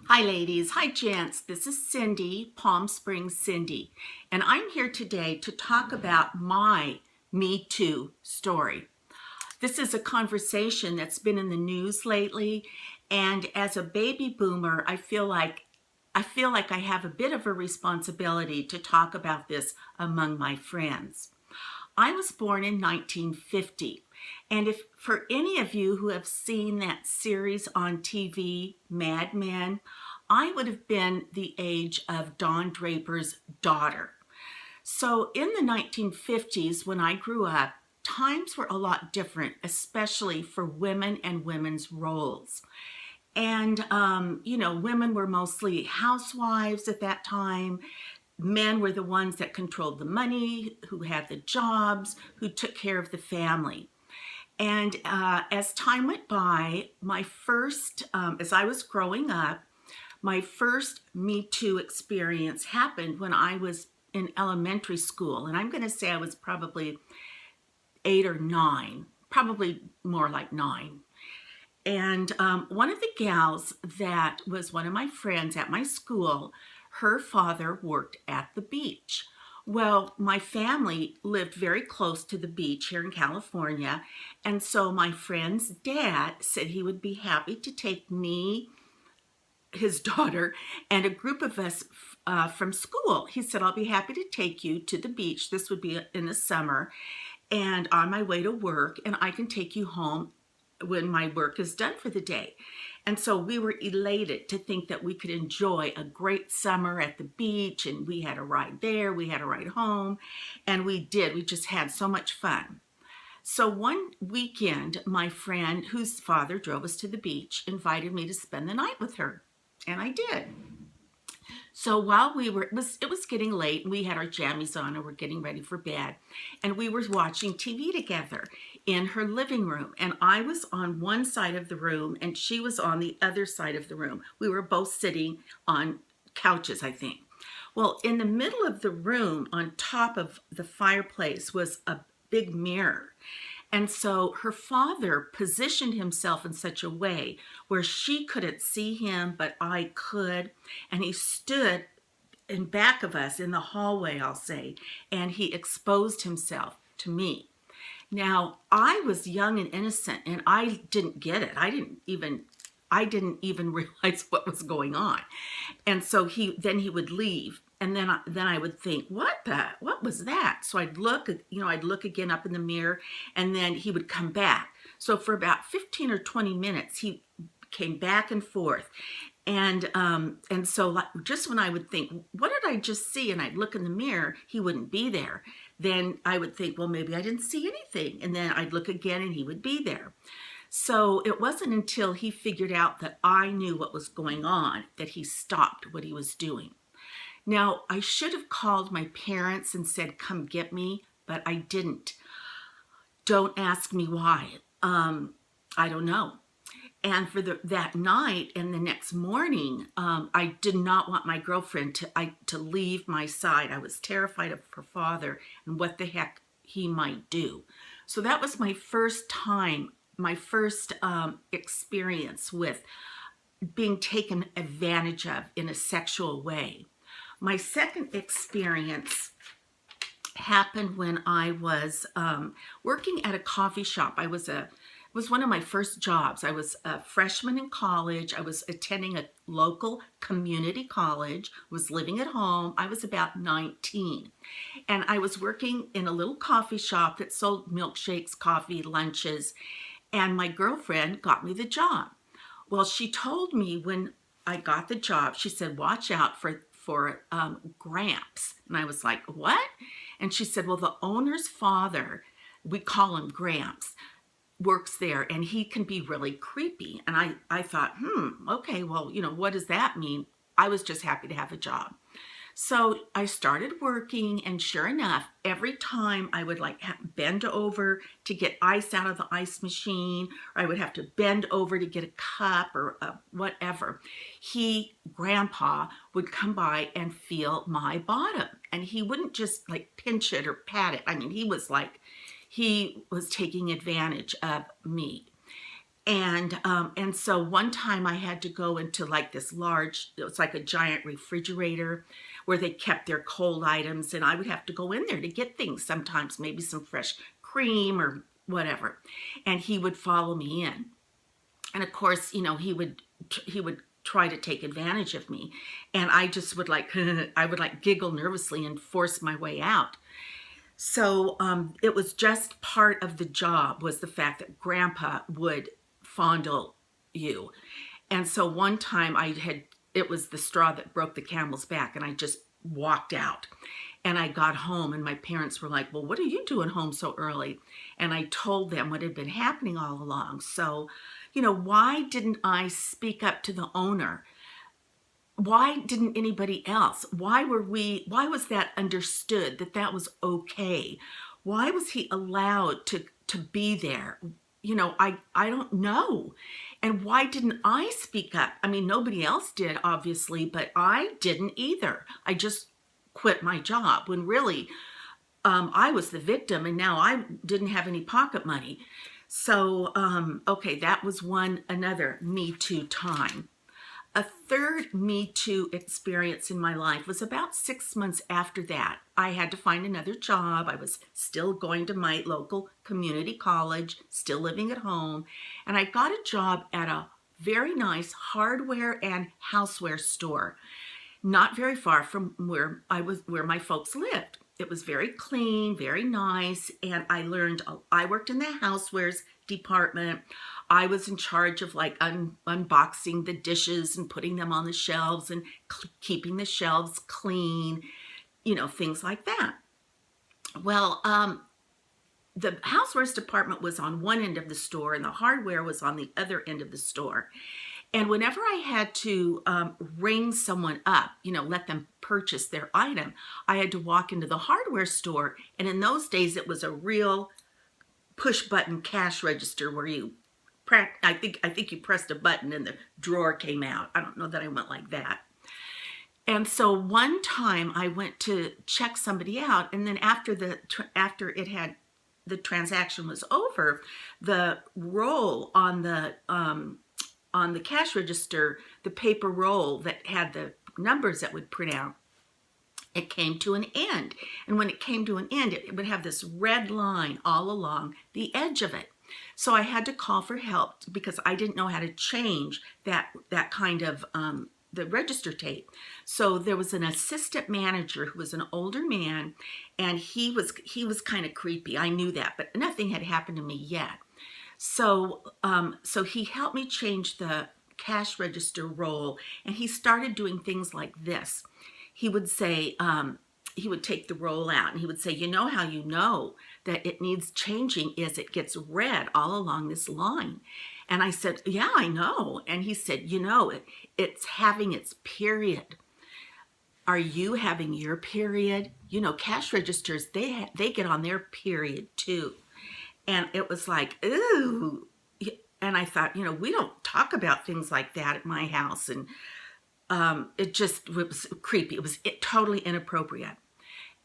Hi ladies, hi gents, this is Cindy, Palm Springs Cindy, and I'm here today to talk about my Me Too story. This is a conversation that's been in the news lately, and as a baby boomer, I feel like I have a bit of a responsibility to talk about this among my friends. I was born in 1950. And if for any of you who have seen that series on TV, Mad Men, I would have been the age of Don Draper's daughter. So in the 1950s, when I grew up, times were a lot different, especially for women and women's roles. And, women were mostly housewives at that time. Men were the ones that controlled the money, who had the jobs, who took care of the family. And as time went by, as I was growing up, my first Me Too experience happened when I was in elementary school. And I'm going to say I was probably 8 or 9, probably more like 9. And one of the gals that was one of my friends at my school, her father worked at the beach. Well, my family lived very close to the beach here in California. And so my friend's dad said he would be happy to take me, his daughter, and a group of us from school. He said, I'll be happy to take you to the beach. This would be in the summer and on my way to work, and I can take you home when my work is done for the day. And so we were elated to think that we could enjoy a great summer at the beach, and we had a ride there, we had a ride home, and we did. We just had so much fun. So one weekend, my friend, whose father drove us to the beach, invited me to spend the night with her, and I did. So while it was getting late, and we had our jammies on and we're getting ready for bed, and we were watching TV together in her living room. And I was on one side of the room and she was on the other side of the room. We were both sitting on couches, I think. Well, in the middle of the room, on top of the fireplace, was a big mirror. And so her father positioned himself in such a way where she couldn't see him, but I could. And he stood in back of us in the hallway, I'll say, and he exposed himself to me. Now, I was young and innocent and I didn't get it. I didn't even realize what was going on. And so he would leave, and then I would think, what was that? So I'd look again up in the mirror, and then he would come back. So for about 15 or 20 minutes he came back and forth. And so, like, just when I would think, what did I just see? And I'd look in the mirror, he wouldn't be there. Then I would think, well, maybe I didn't see anything. And then I'd look again and he would be there. So it wasn't until he figured out that I knew what was going on that he stopped what he was doing. Now, I should have called my parents and said, come get me, but I didn't. Don't ask me why. I don't know. And for that night and the next morning, I did not want my girlfriend to leave my side. I was terrified of her father and what the heck he might do. So that was my first time, my first experience with being taken advantage of in a sexual way. My second experience happened when I was working at a coffee shop. It was one of my first jobs. I was a freshman in college. I was attending a local community college, was living at home. I was about 19. And I was working in a little coffee shop that sold milkshakes, coffee, lunches. And my girlfriend got me the job. Well, she told me when I got the job, she said, watch out for Gramps. And I was like, what? And she said, well, the owner's father, we call him Gramps, works there and he can be really creepy. And I thought, okay, well, what does that mean? I was just happy to have a job. So I started working, and sure enough, every time I would bend over to get ice out of the ice machine, or I would have to bend over to get a cup or whatever, Grandpa, would come by and feel my bottom. And he wouldn't just pinch it or pat it. I mean, he was taking advantage of me. And so one time I had to go into like this large, it was like a giant refrigerator where they kept their cold items, and I would have to go in there to get things sometimes, maybe some fresh cream or whatever. And he would follow me in. And of course, he would try to take advantage of me. And I just would like I would like giggle nervously and force my way out. So it was just part of the job, was the fact that Grandpa would fondle you. And so one time it was the straw that broke the camel's back, and I just walked out. And I got home, and my parents were like, well, what are you doing home so early? And I told them what had been happening all along. So, why didn't I speak up to the owner? Why didn't anybody else? Why was that understood, that that was okay? Why was he allowed to be there? I don't know. And why didn't I speak up? I mean, nobody else did, obviously, but I didn't either. I just quit my job when really I was the victim, and now I didn't have any pocket money. So, okay, that was another Me Too time. A third Me Too experience in my life was about 6 months after that. I had to find another job. I was still going to my local community college, still living at home, and I got a job at a very nice hardware and houseware store, not very far from where my folks lived. It was very clean, very nice, and I worked in the housewares department. I was in charge of like unboxing the dishes and putting them on the shelves and keeping the shelves clean, things like that. Well, the housewares department was on one end of the store and the hardware was on the other end of the store. And whenever I had to ring someone up, let them purchase their item, I had to walk into the hardware store. And in those days, it was a real push button cash register where I think you pressed a button and the drawer came out. I don't know that I went like that. And so one time I went to check somebody out, and then after the transaction was over, the roll on the cash register, the paper roll that had the numbers that would print out, it came to an end. And when it came to an end, it would have this red line all along the edge of it. So I had to call for help because I didn't know how to change that kind of the register tape. So there was an assistant manager who was an older man, and he was kind of creepy. I knew that, but nothing had happened to me yet. So he helped me change the cash register roll, and he started doing things like this. He would say, he would take the roll out and he would say, how you know that it needs changing is it gets red all along this line. And I said, yeah, I know. And he said, it's having its period. Are you having your period? Cash registers, they get on their period too. And it was like, ooh. And I thought, we don't talk about things like that at my house. And it was creepy. It was totally inappropriate.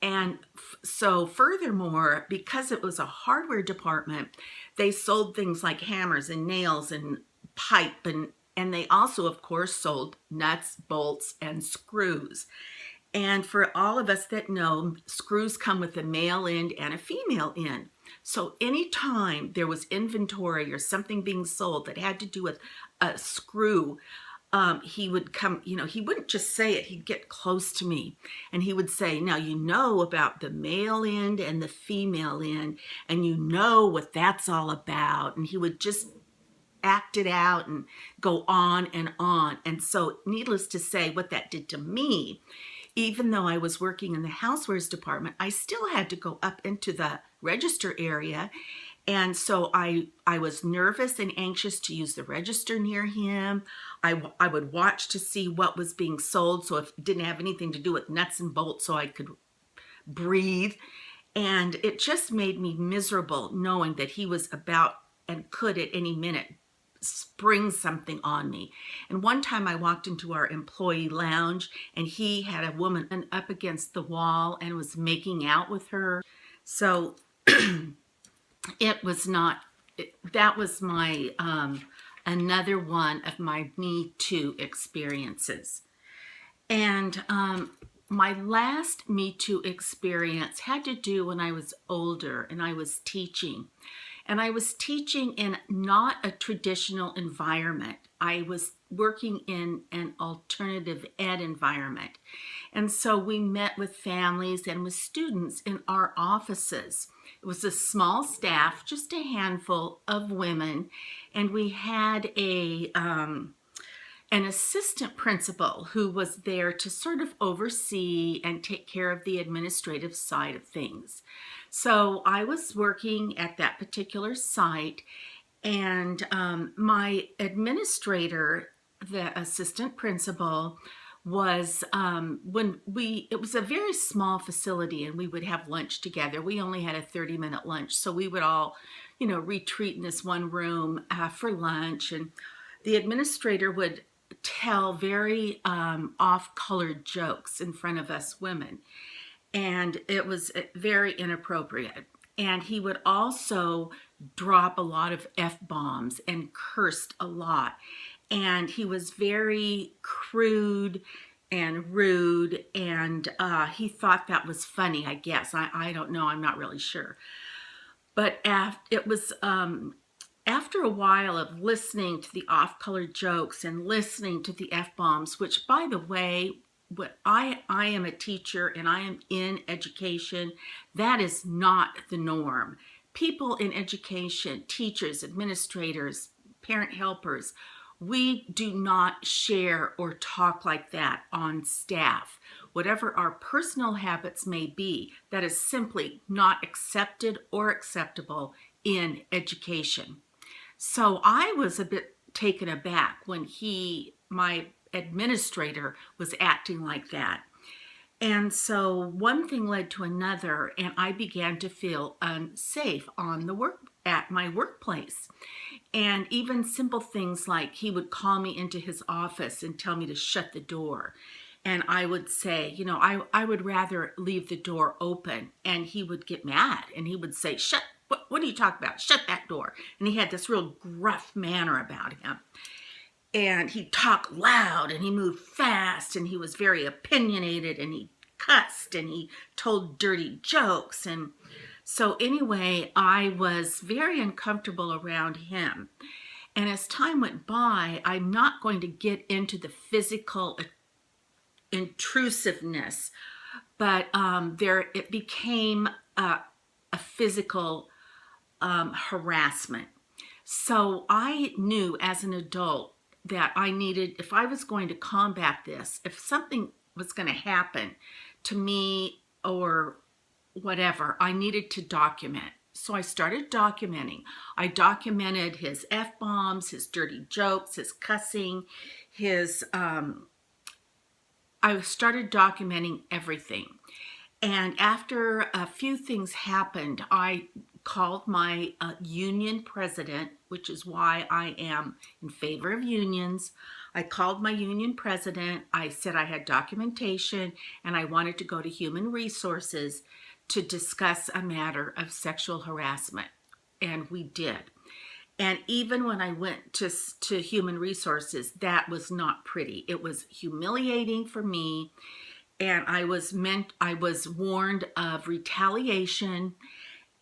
And so furthermore, because it was a hardware department, they sold things like hammers and nails and pipe. And they also, of course, sold nuts, bolts, and screws. And for all of us that know, screws come with a male end and a female end. So anytime there was inventory or something being sold that had to do with a screw, he would come, he wouldn't just say it, he'd get close to me and he would say, now about the male end and the female end, and what that's all about. And he would just act it out and go on and on. And so needless to say, what that did to me, even though I was working in the housewares department, I still had to go up into the register area. And so I was nervous and anxious to use the register near him. I would watch to see what was being sold, so if it didn't have anything to do with nuts and bolts, so I could breathe. And it just made me miserable knowing that he was about and could at any minute spring something on me. And one time I walked into our employee lounge and he had a woman up against the wall and was making out with her. So it was not that was my another one of my Me Too experiences. And my last Me Too experience had to do when I was older and I was teaching. And I was teaching in not a traditional environment. I was working in an alternative ed environment. And so we met with families and with students in our offices. It was a small staff, just a handful of women, and we had an assistant principal who was there to sort of oversee and take care of the administrative side of things. So I was working at that particular site, and my administrator, the assistant principal, was it was a very small facility and we would have lunch together. We only had a 30-minute lunch, so we would all, retreat in this one room for lunch, and the administrator would tell very off-colored jokes in front of us women, and it was very inappropriate. And he would also drop a lot of F-bombs and cursed a lot. And he was very crude and rude, and he thought that was funny, I guess. I don't know, I'm not really sure. But it was after a while of listening to the off-color jokes and listening to the F-bombs, which, by the way, I am a teacher and I am in education, that is not the norm. People in education, teachers, administrators, parent helpers, we do not share or talk like that on staff. Whatever our personal habits may be, that is simply not accepted or acceptable in education. So I was a bit taken aback when my administrator, was acting like that. And so one thing led to another, and I began to feel unsafe at my workplace. And even simple things like he would call me into his office and tell me to shut the door. And I would say, I would rather leave the door open. And he would get mad and he would say, what are you talking about? Shut that door. And he had this real gruff manner about him. And he talked loud and he moved fast and he was very opinionated and he cussed and he told dirty jokes. And so anyway, I was very uncomfortable around him. And as time went by, I'm not going to get into the physical intrusiveness, but it became a physical harassment. So I knew as an adult that I needed, if I was going to combat this, if something was going to happen to me or whatever, I needed to document. So I started documenting. I documented his F-bombs, his dirty jokes, his cussing, I started documenting everything. And after a few things happened, I called my union president, which is why I am in favor of unions. I called my union president. I said I had documentation and I wanted to go to human resources to discuss a matter of sexual harassment. And we did. And even when I went to human resources, that was not pretty. It was humiliating for me. And I was warned of retaliation.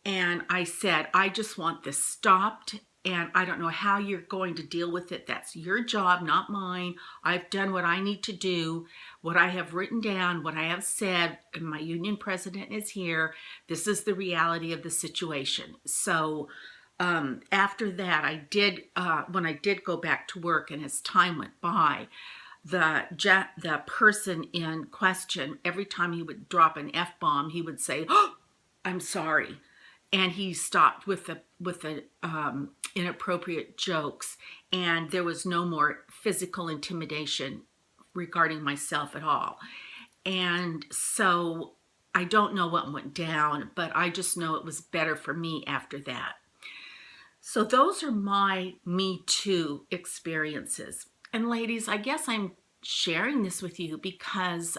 And I said, I just want this stopped. And I don't know how you're going to deal with it. That's your job, not mine. I've done what I need to do, what I have written down, what I have said, and my union president is here. This is the reality of the situation. So after that, when I did go back to work and as time went by, the person in question, every time he would drop an F-bomb, he would say, "Oh, I'm sorry." And he stopped with the inappropriate jokes, and there was no more physical intimidation regarding myself at all. And so I don't know what went down, but I just know it was better for me after that. So those are my Me Too experiences. And ladies, I guess I'm sharing this with you because,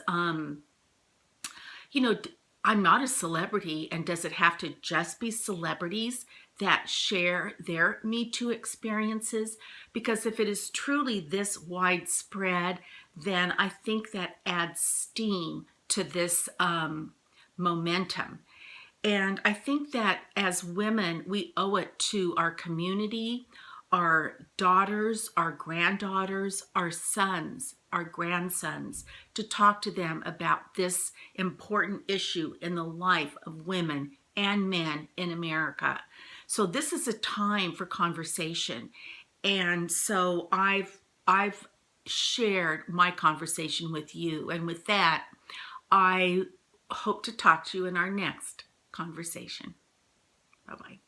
I'm not a celebrity, and does it have to just be celebrities that share their Me Too experiences? Because if it is truly this widespread, then I think that adds steam to this momentum. And I think that as women, we owe it to our community, our daughters, our granddaughters, our sons, our grandsons, to talk to them about this important issue in the life of women and men in America. So this is a time for conversation. And so I've shared my conversation with you. And with that, I hope to talk to you in our next conversation. Bye-bye.